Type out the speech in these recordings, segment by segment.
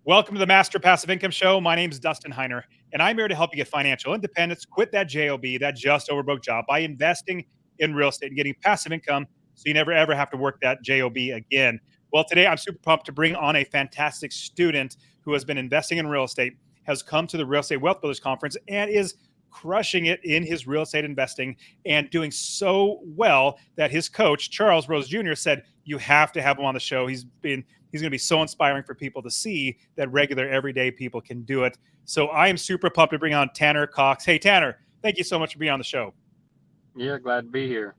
Welcome to the Master Passive Income Show. My name is Dustin Heiner, and I'm here to help you get financial independence, quit that JOB, that just over broke job, by investing in real estate and getting passive income so you never ever have to work that JOB again. Well, today I'm super pumped to bring on a fantastic student who has been investing in real estate, has come to the Real Estate Wealth Builders Conference, and is crushing it in his real estate investing and doing so well that his coach, Charles Rose Jr., said, you have to have him on the show. He's going to be so inspiring for people to see that regular, everyday people can do it. So I am super pumped to bring on Tanner Cox. Hey, Tanner, thank you so much for being on the show. Yeah, glad to be here.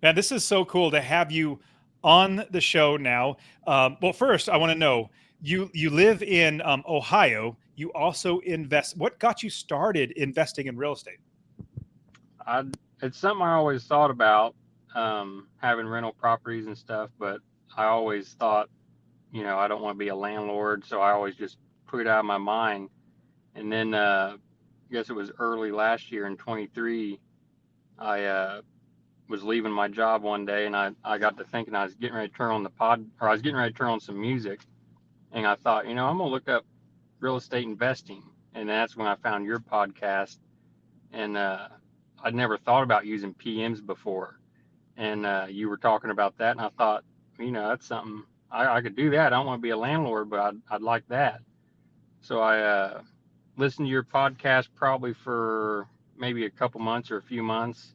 Man, this is so cool to have you on the show now. Well, first, I want to know, you live in Ohio. You also invest. What got you started investing in real estate? It's something I always thought about, having rental properties and stuff, but I always thought, I don't want to be a landlord, so I always just put it out of my mind. And then I guess it was early last year in 23, I was leaving my job one day, and I got to thinking I was getting ready to turn on I was getting ready to turn on some music, and I thought, I'm gonna look up real estate investing, and that's when I found your podcast, and I'd never thought about using PMs before, and you were talking about that, and I thought, that's something I could do that. I don't want to be a landlord, but I'd like that. So I listened to your podcast probably for maybe a couple months or a few months,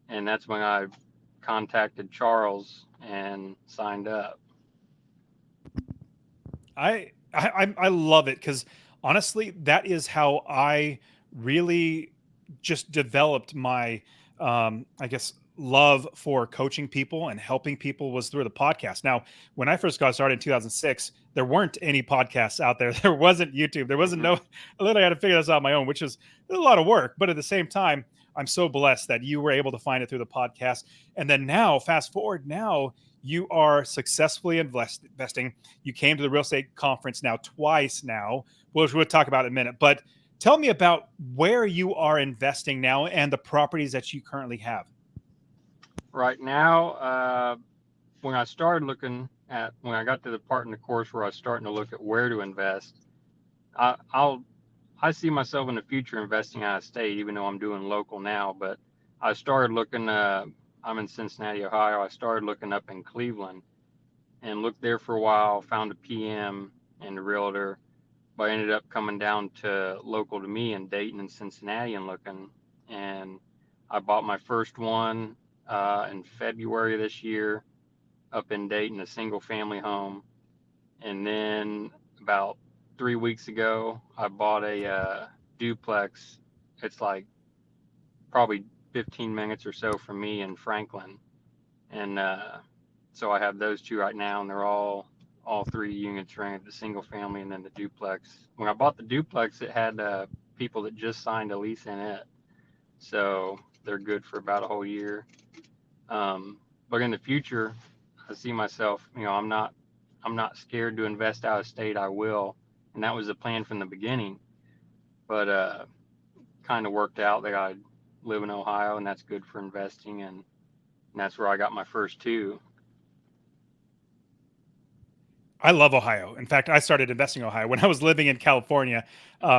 and that's when I contacted Charles and signed up. I love it because honestly, that is how I really just developed my I guess love for coaching people and helping people was through the podcast. Now, when I first got started in 2006, there weren't any podcasts out there. There wasn't YouTube. There wasn't no. I literally had to figure this out on my own, which is a lot of work. But at the same time, I'm so blessed that you were able to find it through the podcast. And then now, fast forward, now you are successfully investing. You came to the real estate conference now twice now, which we'll talk about in a minute. But tell me about where you are investing now and the properties that you currently have. Right now, when I got to the part in the course where I was starting to look at where to invest, I, I'll I see myself in the future investing out of state, even though I'm doing local now. But I started looking. I'm in Cincinnati, Ohio. I started looking up in Cleveland and looked there for a while. Found a PM and a realtor, but I ended up coming down to local to me in Dayton and Cincinnati and looking. And I bought my first one in February this year up in Dayton, a single family home. And then about 3 weeks ago, I bought a duplex. It's like probably 15 minutes or so from me in Franklin. And so I have those two right now, and they're all three units rented, the single family and then the duplex. When I bought the duplex, it had people that just signed a lease in it, so they're good for about a whole year. But in the future, I see myself, I'm not scared to invest out of state. I will, and that was the plan from the beginning. But kind of worked out that I live in Ohio, and that's good for investing, and that's where I got my first two. I love Ohio. In fact, I started investing in Ohio when I was living in California.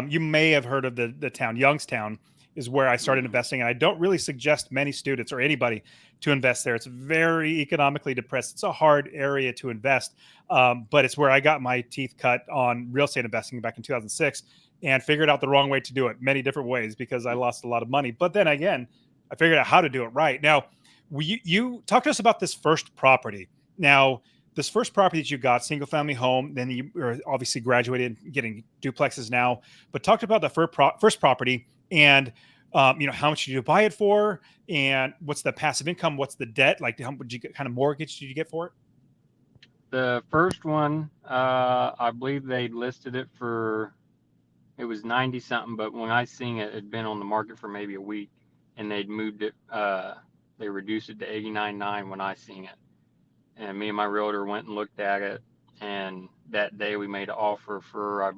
You may have heard of the town Youngstown is where I started Mm-hmm. investing, and I don't really suggest many students or anybody to invest there. It's very economically depressed. It's a hard area to invest, but it's where I got my teeth cut on real estate investing back in 2006, and figured out the wrong way to do it, many different ways because I lost a lot of money. But then again, I figured out how to do it right. Now, you talk to us about this first property. Now, this first property that you got, single family home, then you are obviously graduated, getting duplexes now. But talk about the first property and how much did you buy it for, and what's the passive income, what's the debt, like how would you get, kind of mortgage did you get for it? The first one, I believe they listed it for, it was 90 something, but when I seen it, it'd been on the market for maybe a week, and they'd moved it, they reduced it to 89.9 when I seen it. And me and my realtor went and looked at it, and that day we made an offer for, I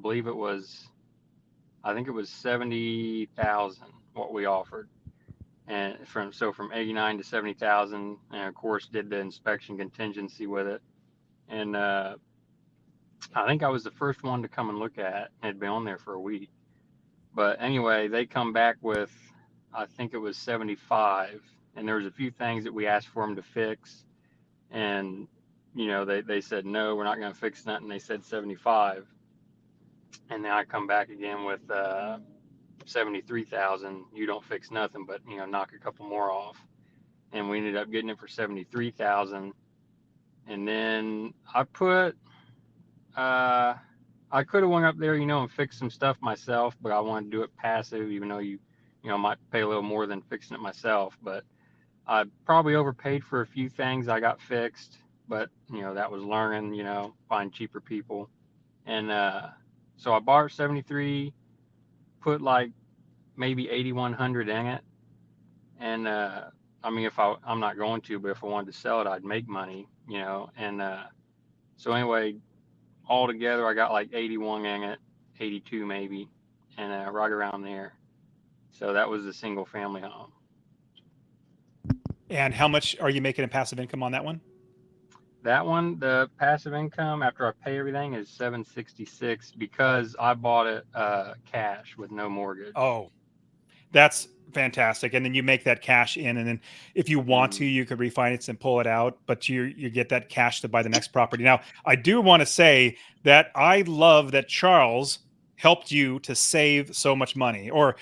think it was 70,000 what we offered. And from 89 to 70,000, and of course did the inspection contingency with it. And I think I was the first one to come and look at it. It had been on there for a week. But anyway, they come back with, I think it was 75, and there was a few things that we asked for them to fix, and they said no, we're not going to fix nothing. They said 75, and then I come back again with 73,000. You don't fix nothing, but knock a couple more off, and we ended up getting it for 73,000. And then uh, I could have went up there, and fixed some stuff myself, but I wanted to do it passive, even though might pay a little more than fixing it myself. But I probably overpaid for a few things I got fixed, but that was learning, find cheaper people. And so I bought 73, put like maybe 8,100 in it. And I mean, I'm not going to, but if I wanted to sell it, I'd make money, And so anyway, altogether, I got like 81 in it, 82 maybe, and right around there. So that was a single family home. And how much are you making in passive income on that one? That one, the passive income after I pay everything is 766 because I bought it cash with no mortgage. Oh, that's fantastic. And then you make that cash in, and then if you want to, Mm, you could refinance and pull it out, but you get that cash to buy the next property. Now, I do want to say that I love that Charles helped you to save so much money, or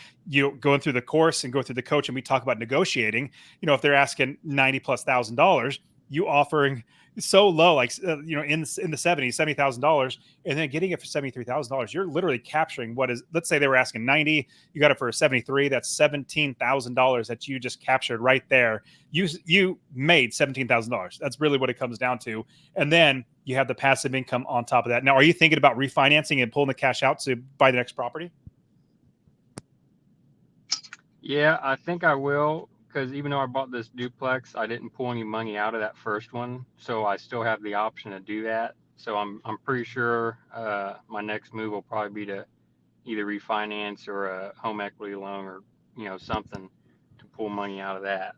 going through the course and go through the coach, and we talk about negotiating. If they're asking 90 plus $1,000, you offering so low, like in the 70s, $70,000, and then getting it for $73,000. You're literally capturing what is, let's say they were asking 90, you got it for a 73. That's $17,000 that you just captured right there. You made $17,000. That's really what it comes down to. And then you have the passive income on top of that. Now, are you thinking about refinancing and pulling the cash out to buy the next property? yeah, I think I will because even though I bought this duplex, I didn't pull any money out of that first one, so I still have the option to do that. So I'm pretty sure my next move will probably be to either refinance or a home equity loan or something to pull money out of that.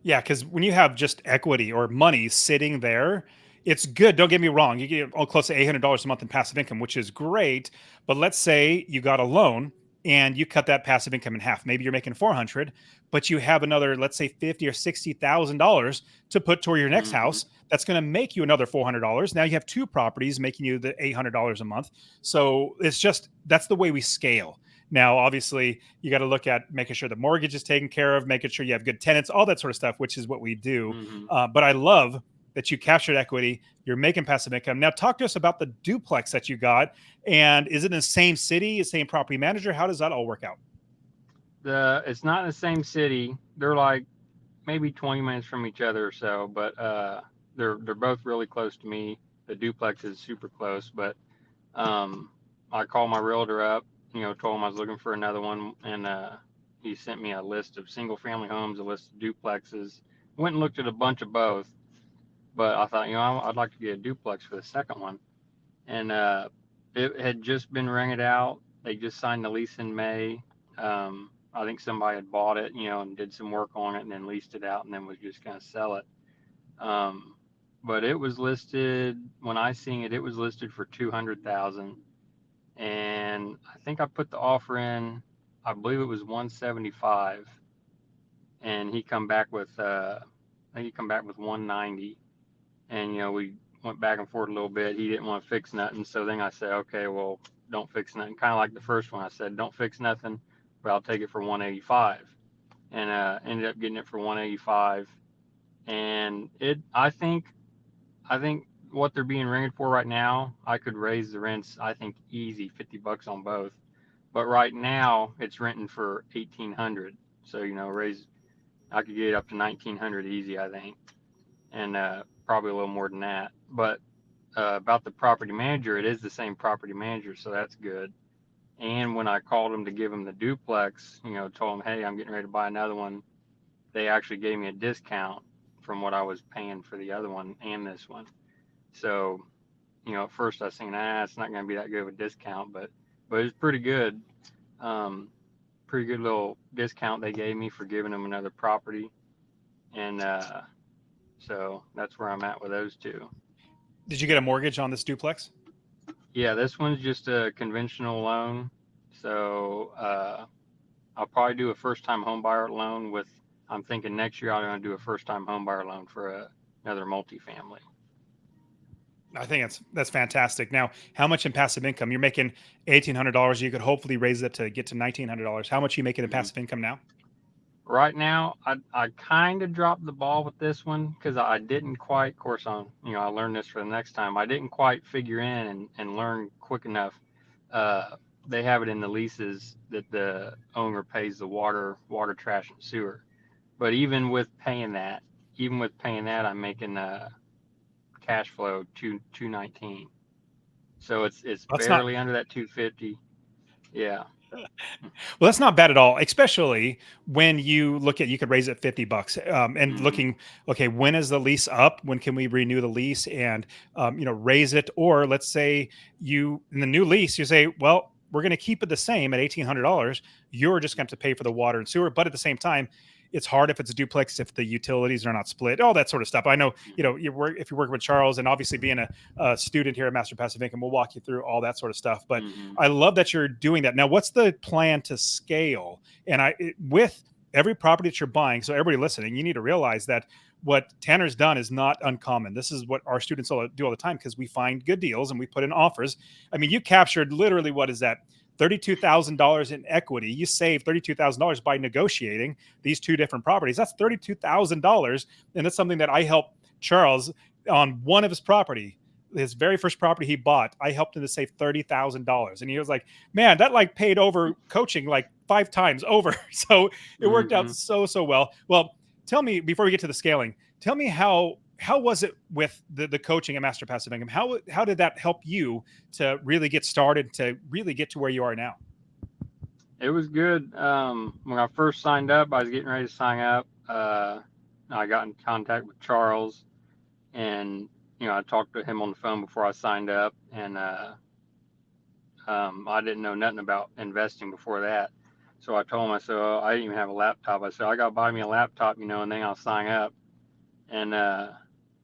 Yeah, because when you have just equity or money sitting there, it's good. Don't get me wrong. You get close to $800 a month in passive income, which is great. But let's say you got a loan and you cut that passive income in half. Maybe you're making 400, but you have another, let's say, 50 or $60,000 to put toward your next Hmm. house. That's going to make you another $400. Now you have two properties making you the $800 a month. So it's just that's the way we scale. Now, obviously, you got to look at making sure the mortgage is taken care of, making sure you have good tenants, all that sort of stuff, which is what we do. Hmm. But I love that you captured equity. You're making passive income. Now, talk to us about the duplex that you got. And is it in the same city, same property manager? How does that all work out? It's not in the same city. They're like maybe 20 minutes from each other or so, but they're both really close to me. The duplex is super close, but um, I called my realtor up, told him I was looking for another one, and he sent me a list of single family homes, a list of duplexes. Went and looked at a bunch of both, but I thought, I'd like to get a duplex for the second one, and it had just been rented out. They just signed the lease in May. I think somebody had bought it, and did some work on it, and then leased it out, and then was just going to sell it. Um, but it was listed when I seen it. It was listed for 200,000, and I think I put the offer in. I believe it was 175, and he come back with I think he come back with 190, and we went back and forth a little bit. He didn't want to fix nothing, so then I said, okay, well, don't fix nothing. Kind of like the first one, I said, don't fix nothing, but I'll take it for 185, and ended up getting it for 185. And I think what they're being rented for right now, I could raise the rents. I think easy $50 on both. But right now it's renting for 1,800. So raise. I could get it up to 1,900 easy, I think, and probably a little more than that. But about the property manager, it is the same property manager, so that's good. And when I called him to give him the duplex, told him, hey, I'm getting ready to buy another one. They actually gave me a discount from what I was paying for the other one and this one. So, at first I was thinking, it's not going to be that good of a discount, but it's pretty good. Um, Pretty good little discount they gave me for giving them another property, and so that's where I'm at with those two. Did you get a mortgage on this duplex? Yeah, this one's just a conventional loan. So I'll probably do a first time home buyer loan with, I'm thinking next year I'm going to do a first time home buyer loan for another multifamily. I think that's fantastic. Now, how much in passive income? You're making $1,800. You could hopefully raise it to get to $1,900. How much are you making in Hmm. passive income now? Right now, I kind of dropped the ball with this one because I didn't quite, of course, I learned this for the next time. I didn't quite figure in and learn quick enough. Uh, they have it in the leases that the owner pays the water, trash, and sewer. But even with paying that, I'm making cash flow 219. So it's That's not barely under that 250. Yeah. Well, that's not bad at all, especially when you look at you could raise it $50 and Hmm. looking, okay, when is the lease up? When can we renew the lease and raise it? Or let's say you in the new lease, you say, well, we're going to keep it the same at $1,800. You're just going to have to pay for the water and sewer, but at the same time, it's hard if it's a duplex if the utilities are not split, all that sort of stuff. I know, you work if you're working with Charles, and obviously being a student here at Master Passive Income, we'll walk you through all that sort of stuff. But Hmm. I love that you're doing that. Now, what's the plan to scale? And with every property that you're buying, so everybody listening, you need to realize that what Tanner's done is not uncommon. This is what our students all do all the time because we find good deals and we put in offers. I mean, you captured literally what is that? $32,000 in equity. You saved $32,000 by negotiating these two different properties. That's $32,000. And that's something that I helped Charles on one of his very first property he bought. I helped him to save $30,000. And he was like, man, that like paid over coaching like 5 times over. So it worked out Hmm. so well. Well, tell me before we get to the scaling, tell me how was it with the coaching at Master Passive Income? How did that help you to really get started, to really get to where you are now? It was good. When I first signed up, I was getting ready to sign up. I got in contact with Charles, and I talked to him on the phone before I signed up, and I didn't know nothing about investing before that. So I told him, I said, oh, I didn't even have a laptop. I said, I got to buy me a laptop, and then I'll sign up. And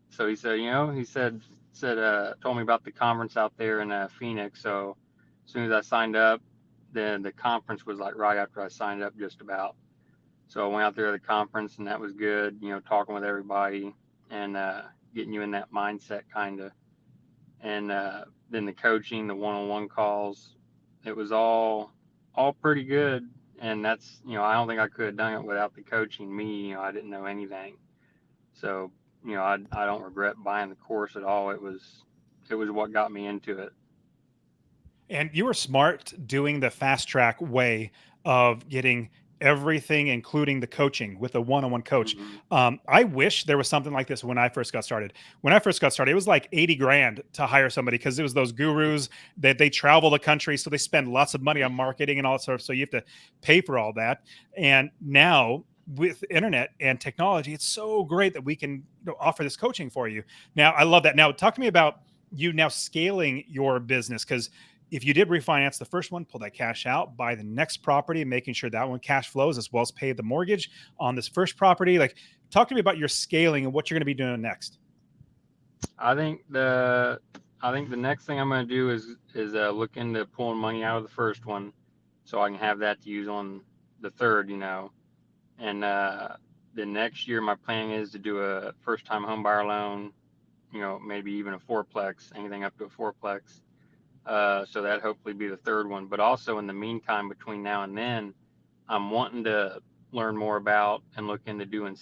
so he said, told me about the conference out there in Phoenix. So as soon as I signed up, then the conference was like right after I signed up, just about. So I went out there to the conference, and that was good. Talking with everybody and getting you in that mindset, kind of. And then the coaching, the one-on-one calls, it was all pretty good. And that's, I don't think I could have done it without the coaching. I didn't know anything. So, I don't regret buying the course at all. It was what got me into it. And you were smart doing the fast track way of getting everything, including the coaching with a one-on-one coach. Hmm. I wish there was something like this when I first got started. When I first got started, it was like 80 grand to hire somebody because it was those gurus that they travel the country. So they spend lots of money on marketing and all that stuff. So you have to pay for all that. And now with internet and technology, it's so great that we can offer this coaching for you. Now, I love that. Now, talk to me about you now scaling your business because if you did refinance the first one, pull that cash out, buy the next property, making sure that one cash flows as well as pay the mortgage on this first property. Like, talk to me about your scaling and what you're going to be doing next. I think the I think the next thing I'm going to do is look into pulling money out of the first one, so I can have that to use on the third. And the next year my plan is to do a first time home buyer loan. Maybe even a fourplex, anything up to a fourplex. So that hopefully be the third one. But also in the meantime, between now and then, I'm wanting to learn more about and look into doing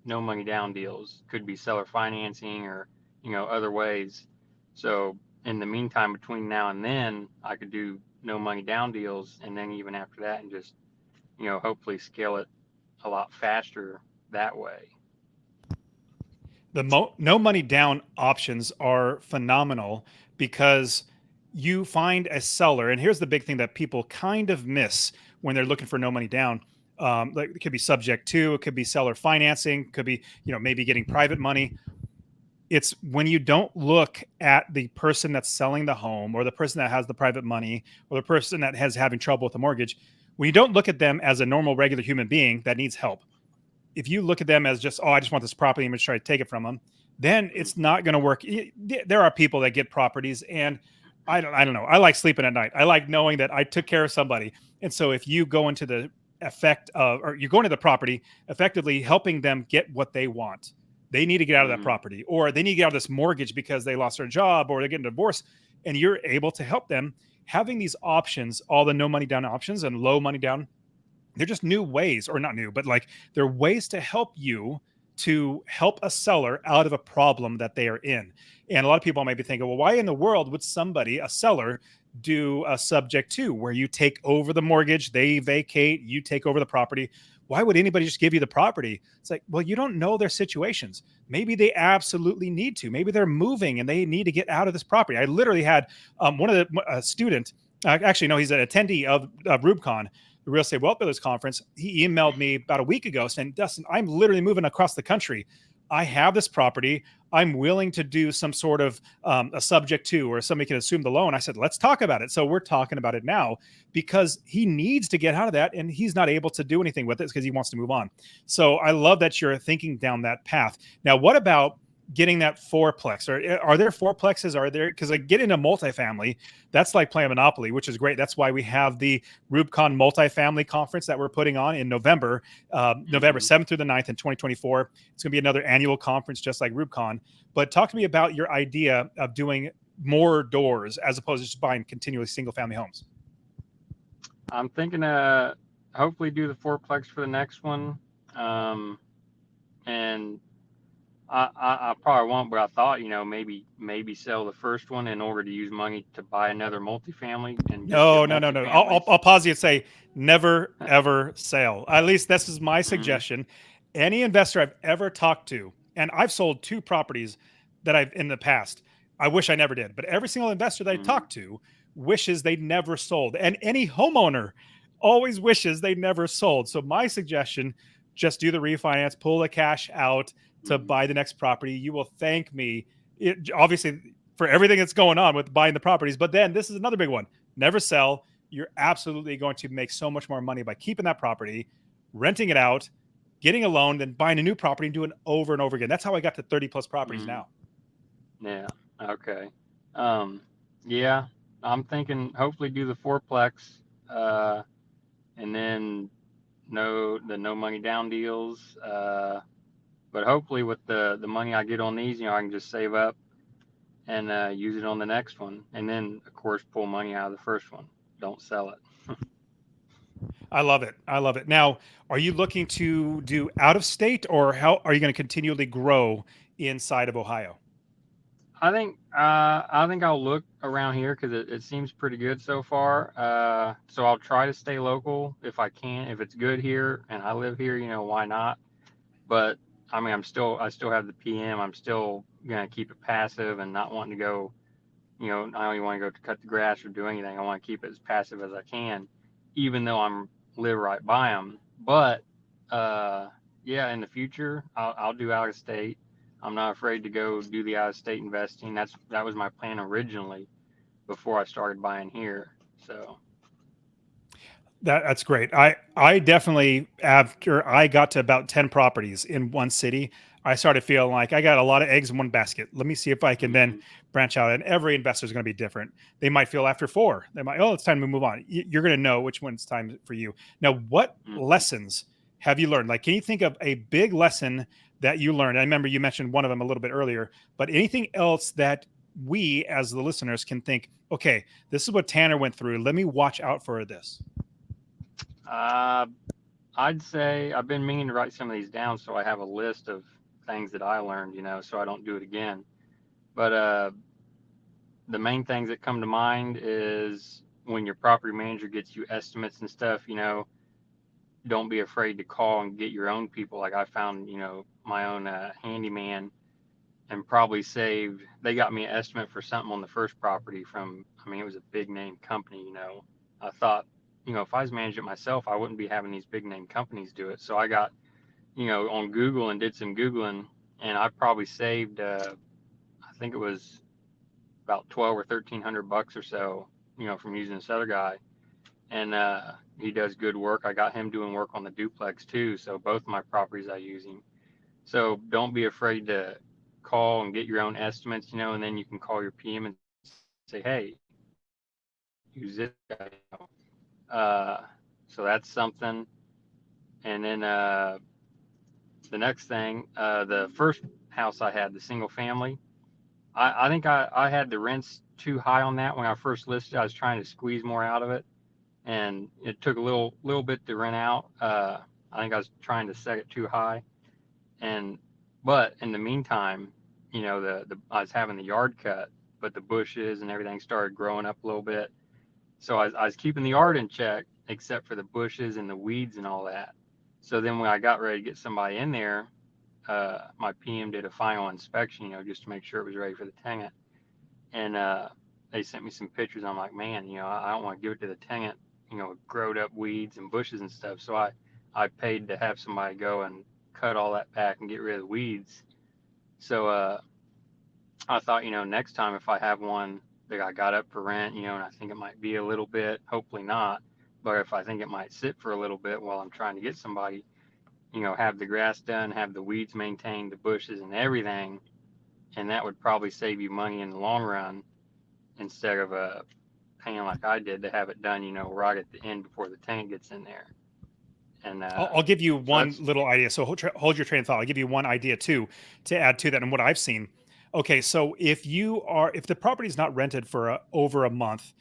no money down deals. Could be seller financing or other ways. So in the meantime, between now and then, I could do no money down deals, and then even after that, and just hopefully scale it a lot faster that way. The no money down options are phenomenal because you find a seller, and here's the big thing that people kind of miss when they're looking for no money down. Like it could be subject to, it could be seller financing, could be maybe getting private money. It's when you don't look at the person that's selling the home or the person that has the private money or the person that has having trouble with the mortgage. When you don't look at them as a normal regular human being that needs help, if you look at them as just, oh, I just want this property, I'm going to try to take it from them, then it's Mhm. not going to work. There are people that get properties and I don't know. I like sleeping at night. I like knowing that I took care of somebody. And so if you go into the effect of, or you go into the property, effectively helping them get what they want. They need to get out of that Mm-hmm. property, or they need to get out of this mortgage because they lost their job or they're getting divorced. And you're able to help them having these options, all the no money down options and low money down. They're just new ways, or not new, but like they're ways to help you to help a seller out of a problem that they are in. And a lot of people may be thinking, well, why in the world would somebody, a seller, do a subject to where you take over the mortgage, they vacate, you take over the property? Why would anybody just give you the property? It's like, well, you don't know their situations. Maybe they absolutely need to. Maybe they're moving and they need to get out of this property. I literally had one of the a student, actually, no, he's an attendee of REWBCON, the Real Estate Wealth Builders Conference. He emailed me about a week ago saying, Dustin, I'm literally moving across the country. I have this property. I'm willing to do some sort of a subject to, or somebody can assume the loan. I said, let's talk about it. So we're talking about it now because he needs to get out of that and he's not able to do anything with it because he wants to move on. So I love that you're thinking down that path. Now, what about getting that fourplex? Or are there fourplexes? Are there, because like getting a multifamily, that's like playing Monopoly, which is great. That's why we have the REWBCON multifamily conference that we're putting on in November, November Mm-hmm. 7th through the 9th in 2024. It's going to be another annual conference just like REWBCON. But talk to me about your idea of doing more doors as opposed to just buying continually single family homes. I'm thinking hopefully do the fourplex for the next one. And I probably won't, but I thought, maybe sell the first one in order to use money to buy another multifamily and just get No. multifamilies. I'll pause you and say never, ever sell. At least this is my Mm-hmm. suggestion. Any investor I've ever talked to, and I've sold 2 properties that I've in the past. I wish I never did, but every single investor that I Mm-hmm. talked to wishes they never sold. And any homeowner always wishes they never sold. So my suggestion, just do the refinance, pull the cash out to Mm-hmm. buy the next property. You will thank me. Obviously, for everything that's going on with buying the properties. But then this is another big one. Never sell. You're absolutely going to make so much more money by keeping that property, renting it out, getting a loan, then buying a new property and doing it over and over again. That's how I got to 30 plus properties Mm-hmm. now. Yeah. Okay. Um, yeah, I'm thinking hopefully do the fourplex, uh, and then no money down deals. But hopefully with the money I get on these, I can just save up and use it on the next one, and then of course pull money out of the first one. Don't sell it. I love it. I love it. Now, are you looking to do out of state or how are you going to continually grow inside of Ohio? I think I'll look around here because it seems pretty good so far. So I'll try to stay local if I can. If it's good here and I live here, why not? But I mean, I still have the PM. I'm still gonna keep it passive and not wanting to go. I don't even want to go to cut the grass or do anything. I want to keep it as passive as I can, even though I'm live right by them. But uh, yeah, in the future, I'll do out of state. I'm not afraid to go do the out of state investing. That was my plan originally before I started buying here. So. That's great. I definitely, after I got to about 10 properties in one city, I started feeling like I got a lot of eggs in one basket. Let me see if I can then Hmm. branch out. And every investor is going to be different. They might feel after 4, they might, oh, it's time to move on. You're going to know which one's time for you. Now, what Hmm. lessons have you learned? Like, can you think of a big lesson that you learned? I remember you mentioned one of them a little bit earlier, but anything else that we as the listeners can think, okay, this is what Tanner went through. Let me watch out for this. Uh, I'd say I've been meaning to write some of these down so I have a list of things that I learned, so I don't do it again. But the main things that come to mind is when your property manager gets you estimates and stuff, don't be afraid to call and get your own people. Like I found, my own handyman and probably saved, they got me an estimate for something on the first property from, I mean, it was a big name company. I thought, if I was managing it myself, I wouldn't be having these big name companies do it. So I got, on Google and did some Googling, and I probably saved, I think it was about 12 or 1300 bucks or so, from using this other guy. And he does good work. I got him doing work on the duplex too. So both my properties I use him. So don't be afraid to call and get your own estimates, and then you can call your PM and say, hey, use this guy. Uh, so that's something. And then the next thing, the first house I had, the single family, I think I had the rents too high on that when I first listed. I was trying to squeeze more out of it, and it took a little bit to rent out. I think I was trying to set it too high, and but in the meantime, the I was having the yard cut, but the bushes and everything started growing up a little bit. So I was keeping the yard in check, except for the bushes and the weeds and all that. So then when I got ready to get somebody in there, my PM did a final inspection, just to make sure it was ready for the tenant. And they sent me some pictures. I'm like, man, I don't want to give it to the tenant, growed up weeds and bushes and stuff. So I paid to have somebody go and cut all that back and get rid of the weeds. So I thought, next time if I have one that I got up for rent, and I think it might be a little bit, hopefully not, but if I think it might sit for a little bit while I'm trying to get somebody, have the grass done, have the weeds maintained, the bushes and everything, and that would probably save you money in the long run instead of paying like I did to have it done, right at the end before the tank gets in there. And I'll give you so one that's little idea. So hold your train of thought. I'll give you one idea too to add to that and what I've seen. Okay, so if the property is not rented for over a month,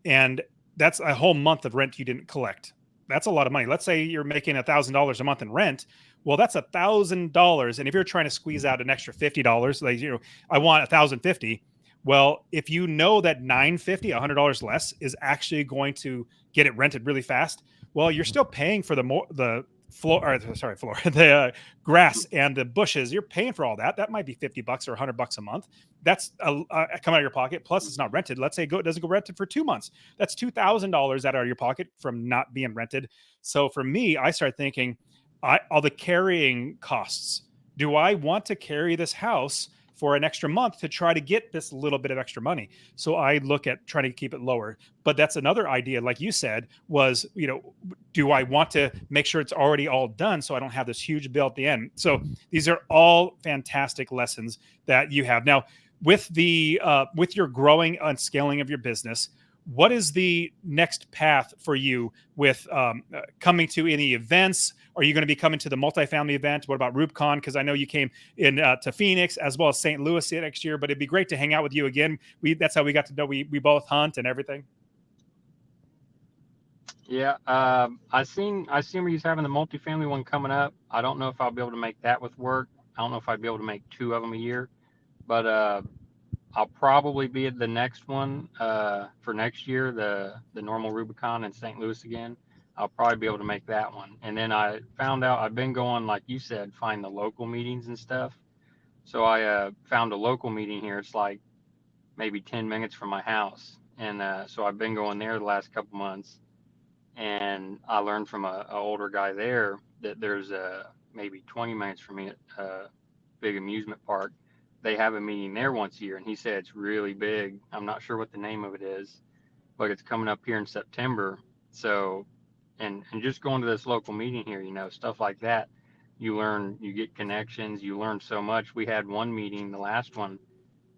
and that's a whole month of rent you didn't collect, that's a lot of money. Let's say you're making $1,000 a month in rent. Well, that's $1,000, and if you're trying to squeeze out an extra $50, like I want 1,050. Well, if you know that 950, $100 less is actually going to get it rented really fast, well, you're still paying for the floor, or sorry, floor, the grass and the bushes. You're paying for all that. That might be $50 or $100 a month. That's come out of your pocket. Plus, it's not rented. Let's say it doesn't go rented for 2 months. That's $2,000 out of your pocket from not being rented. So for me, I start thinking, all the carrying costs. Do I want to carry this house for an extra month to try to get this little bit of extra money? So I look at trying to keep it lower. But that's another idea, like you said, was, do I want to make sure it's already all done so I don't have this huge bill at the end? So these are all fantastic lessons that you have. Now, with your growing and scaling of your business, what is the next path for you with coming to any events? Are you going to be coming to the multifamily event? What about REWBCON? Because I know you came in to Phoenix as well as St. Louis next year, but it'd be great to hang out with you again. That's how we got to know we both hunt and everything. Yeah. I seen where he's having the multifamily one coming up. I don't know if I'll be able to make that with work. I don't know if I'd be able to make two of them a year, but I'll probably be at the next one for next year, the normal REWBCON in St. Louis again. I'll probably be able to make that one. And then I found out I've been going, like you said, find the local meetings and stuff. So I found a local meeting here. It's like maybe 10 minutes from my house. And so I've been going there the last couple months. And I learned from a older guy there that there's maybe 20 minutes from me at a big amusement park. They have a meeting there once a year, and he said it's really big. I'm not sure what the name of it is, but it's coming up here in September. So, and just going to this local meeting here, stuff like that, you learn, you get connections, you learn so much. We had one meeting, the last one.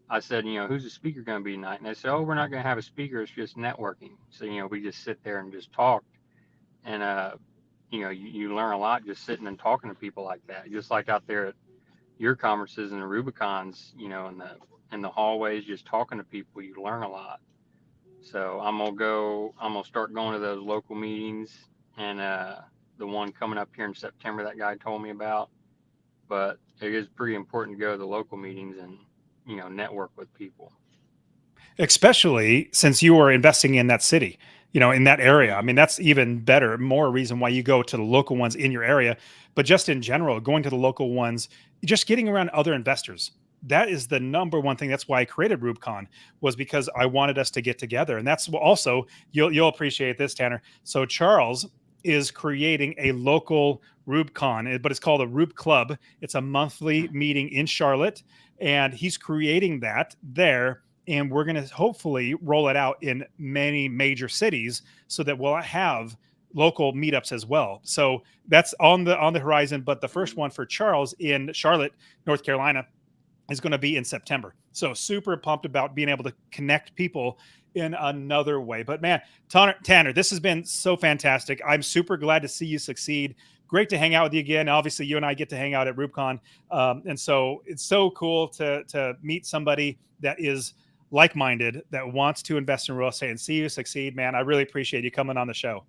I said, who's the speaker going to be tonight? And they said, oh, we're not going to have a speaker. It's just networking. So, we just sit there and just talk. And, you learn a lot just sitting and talking to people like that, just like out there at your conferences and the REWBCONs, in the hallways, just talking to people, you learn a lot. So I'm gonna start going to those local meetings, and the one coming up here in September that guy told me about. But it is pretty important to go to the local meetings and network with people. Especially since you are investing in that city, in that area. I mean, that's even better, more reason why you go to the local ones in your area. But just in general, going to the local ones, just getting around other investors. That is the number one thing. That's why I created REWBCON, was because I wanted us to get together. And that's also, you'll appreciate this, Tanner. So Charles is creating a local REWBCON, but it's called a Rube Club. It's a monthly meeting in Charlotte, and he's creating that there. And we're going to hopefully roll it out in many major cities so that we'll have local meetups as well. So that's on the horizon. But the first one for Charles in Charlotte, North Carolina, is going to be in September. So super pumped about being able to connect people in another way. But man, Tanner, this has been so fantastic. I'm super glad to see you succeed. Great to hang out with you again. Obviously, you and I get to hang out at REWBCON, and so it's so cool to meet somebody that is like minded, that wants to invest in real estate, and see you succeed. Man, I really appreciate you coming on the show.